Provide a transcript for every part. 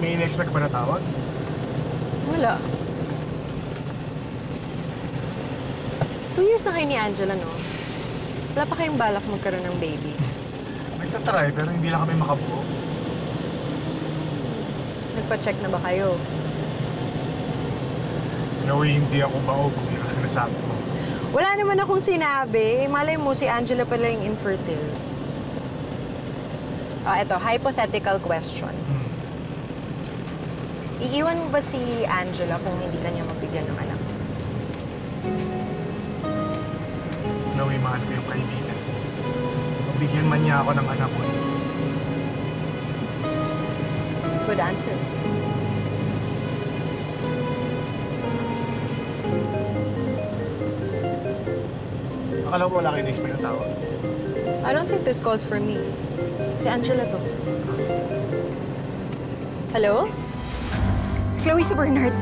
May in-expect ba na tawag? Wala. 2 years na kayo ni Angela, no? Wala pa kayong balak magkaroon ng baby? Nagtatry, pero hindi lang kami makabuo. Nagpa-check na ba kayo? Chloe, hindi ako baog kung yung sinasabi mo. Wala naman akong sinabi. Malay mo, si Angela pala yung infertile. Eto, hypothetical question. Iiwan mo ba si Angela kung hindi ka niya mabigyan ng anak? Chloe, mahal ko yung kaibigan mo. Mabigyan man niya ako ng anak ko. Good answer. Akala ko wala kayo na-expect na tawag. I don't think this calls for me. Si Angela to. Hello? Chloe, si Bernard.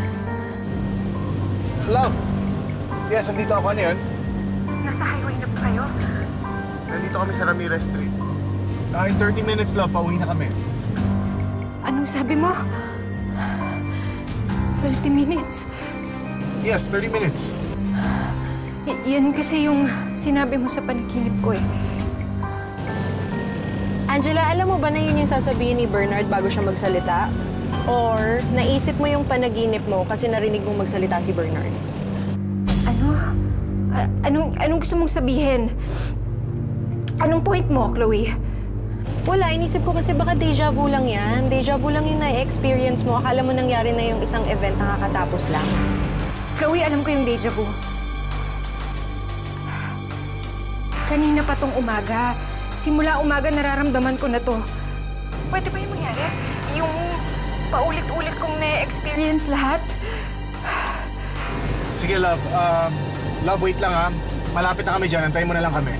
Love! Yes, nandito ako. Ano yun? Nasa highway na ba kayo? Nandito kami sa Ramirez Street. In 30 minutes, love, pauwi na kami. Anong sabi mo? 30 minutes? Yes, 30 minutes. Yan kasi yung sinabi mo sa panaginip ko eh. Angela, alam mo ba na yun yung sasabihin ni Bernard bago siya magsalita? Or naisip mo yung panaginip mo kasi narinig mong magsalita si Bernard? Ano? Anong gusto mong sabihin? Anong point mo, Chloe? Wala, inisip ko kasi baka deja vu lang yan. Deja vu lang yung na-experience mo. Akala mo nangyari na yung isang event na kakatapos lang. Chloe, alam ko yung deja vu. Kanina pa tong umaga. Simula umaga nararamdaman ko na to. Pwede ba yung mangyari? Yung paulit-ulit kong na-experience lahat? Sige, love. Love, wait lang, ha? Malapit na kami dyan. Antayin mo na lang kami.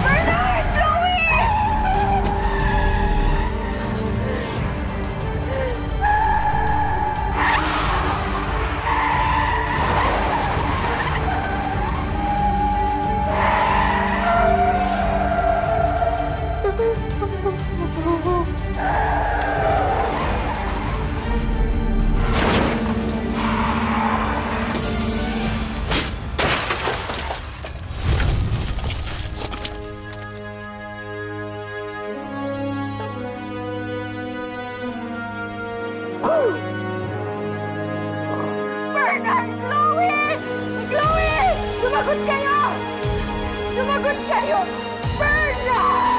Bernard! Chloe! Bernard! Chloe! Chloe! Sumagot kayo! Sumagot kayo! Bernard!